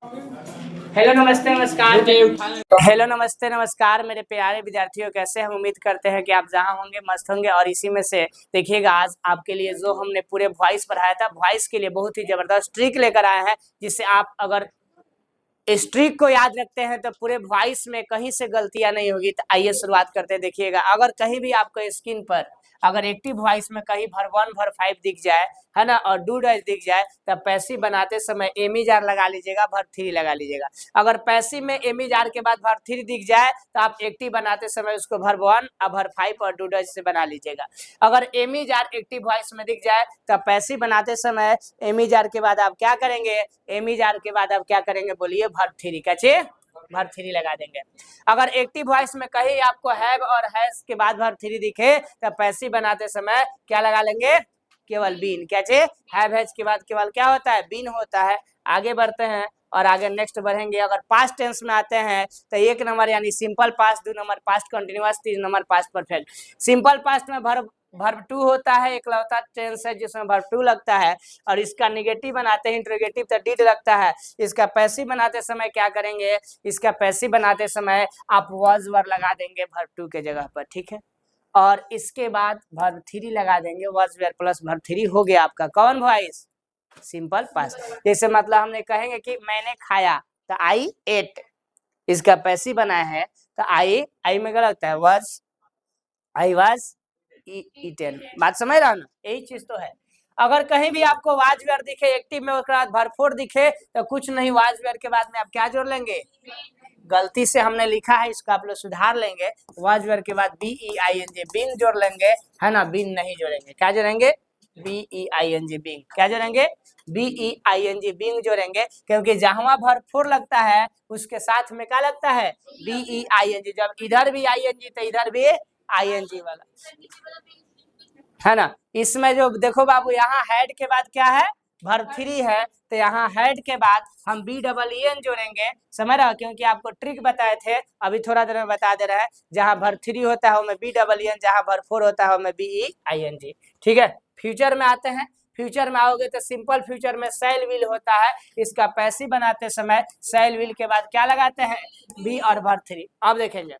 Hello नमस्ते नमस्कार। Hello नमस्ते नमस्कार मेरे प्यारे विद्यार्थियों, कैसे हम उम्मीद करते हैं कि आप जहां होंगे मस्त होंगे। और इसी में से देखिएगा, आज आपके लिए जो हमने पूरे वॉइस पढ़ाया था, वॉइस के लिए बहुत ही जबरदस्त ट्रिक लेकर आए हैं, जिससे आप अगर इस ट्रिक को याद रखते हैं तो पूरे वॉइस में कहीं से गलतियां नहीं होगी। तो आइए शुरुआत करते हैं। देखिएगा, अगर कहीं भी आपको स्क्रीन पर अगर एक्टिव वॉइस में कहीं भर 1 भर 5 दिख जाए, है ना, और डू डैश दिख जाए, तब पैसिव बनाते समय एमी-जार लगा लीजिएगा, भर 3 लगा लीजिएगा। अगर पैसिव में एमी-जार के बाद भर 3 दिख जाए तो आप एक्टिव बनाते समय उसको भर 1 और भर 5 और डू डैश से बना लीजिएगा। अगर एमी-जार एक्टिव वॉइस में दिख जाए तब पैसिव बनाते समय एमी-जार के बाद आप क्या करेंगे, एमी-जार के बाद आप क्या करेंगे, बोलिए, भर 3। कैसे भर 3 लगा देंगे। अगर एक्टिव वॉइस में कहीं आपको हैव और हैज के बाद भर 3 दिखे तब पैसिव बनाते समय क्या लगा लेंगे, केवल बीन। कैसे हैव हैज के बाद केवल क्या होता है, बीन होता है। आगे बढ़ते हैं और आगे नेक्स्ट बढ़ेंगे। अगर पास्ट टेंस में आते हैं तो 1 नंबर यानी simple past, 2 number past continuous, 3 number past perfect. Simple past में वर्ब 2 होता है, एकलौता टेंस है जिसमें वर्ब 2 लगता है, और इसका निगेटिव बनाते हैं इंट्रोगेटिव तो डिड लगता है। इसका पैसिव बनाते समय क्या करेंगे, इसका पैसिव बनाते समय आप वाज वर्ब लगा देंगे वर्ब 2 के जगह पर, ठीक है। और इसके बाद वर्ब 3 लगा देंगे, वाज वेयर प्लस वर्ब 3 हो गया आपका कौन वॉइस, सिंपल पास्ट। जैसे मतलब हमने कहेंगे कि मैंने खाया तो आई एट, इसका पैसिव बनाया है तो आई में क्या लगता है, वाज, आई वाज ईटेन। बात समझ रहा ना, यही चीज तो है। अगर कहीं भी आपको वाज वेयर दिखे एक्टिव में, उसके बाद भर 4 दिखे तो कुछ नहीं, वाज वेयर के बाद में आप क्या जोड़ लेंगे, गलती से हमने लिखा है इसको आप लोग सुधार लेंगे। वाज वेयर के बाद BEING बीइंग जोड़ लेंगे, है ना, बीइंग नहीं जोड़ेंगे। क्या जोड़ेंगे, BEING बीइंग। क्या जोड़ेंगे, BEING बीइंग जोड़ेंगे, क्योंकि जहां भर 4 लगता है उसके साथ में क्या लगता है, BEING। जब इधर भी ING तो इधर भी ING वाला, है ना। इसमें जो देखो बाबू, यहाँ हेड के बाद क्या है, वर्ब 3 है, तो यहाँ हेड के बाद हम BEEN जोड़ेंगे। समझ रहा हो, क्योंकि आपको ट्रिक बताए थे, अभी थोड़ा देर में बता दे रहा है। जहाँ वर्ब 3 होता है उसमें BEEN, जहाँ वर्ब 4 होता है उसमें BEING, ठीक है। फ्यूचर में आते हैं। फ्यूचर में आओगे तो सिंपल फ्यूचर में शैल विल होता है, इसका पैसिव बनाते समय शैल विल के बाद क्या लगाते हैं, बी और वर्ब 3। अब देखेंगे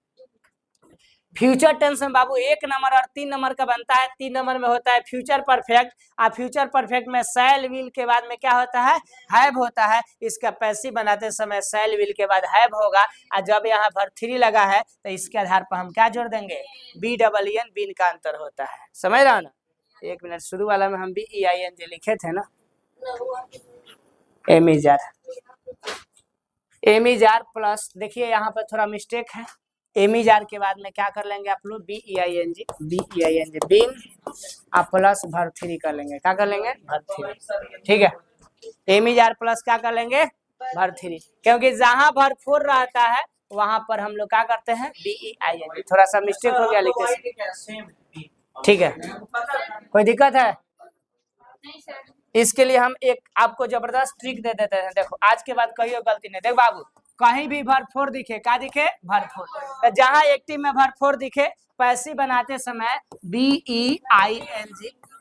फ्यूचर टेंस में बाबू 1 नंबर और 3 नंबर का बनता है। 3 नंबर में होता है फ्यूचर परफेक्ट, और फ्यूचर परफेक्ट में शैल विल के बाद में क्या होता है, हैव होता है। इसका पैसिव बनाते समय शैल विल के बाद हैव होगा, और जब यहाँ वर्ब 3 लगा है तो इसके आधार पर हम क्या जोड़ देंगे, BEEN, बीन का अंतर होता है। समझ रहा ना। 1 मिनट, शुरू वाला में हम BEING लिखे थे ना, एमी-जार प्लस, देखिए यहाँ पर थोड़ा मिस्टेक है। एमी-जार के बाद में क्या कर लेंगे आप लोग, BEING बीइंग आप प्लस वर्ब 3 कर लेंगे। क्या कर लेंगे, वर्ब 3, ठीक है। एमी-जार प्लस क्या कर लेंगे, वर्ब 3, क्योंकि जहां वर्ब 4 रहता है वहां पर हम लोग क्या करते हैं, BEING। थोड़ा सा मिस्टेक हो गया लिखते समय, ठीक है। कोई दिक्कत है, इसके लिए हम एक आपको जबरदस्त ट्रिक दे देते हैं। देखो, आज के बाद कहियो गलती नहीं। देख बाबू, कहीं भी वर्ब 4 दिखे, क्या दिखे, वर्ब 4, जहां एक्टिव में वर्ब 4 दिखे पैसिव बनाते समय BEING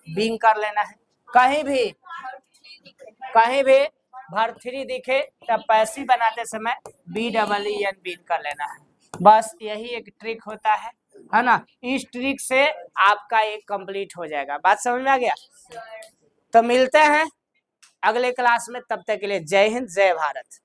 बीइंग कर लेना है। कहीं भी वर्ब 3 दिखे तब पैसिव बनाते समय BEEN बीइंग कर लेना है। बस यही एक ट्रिक होता है ना। इस ट्रिक से आपका एक कंप्लीट हो जाएगा। बात समझ में आ गया। तो मिलते हैं अगले क्लास में, तब तक के लिए जय हिंद, जय भारत।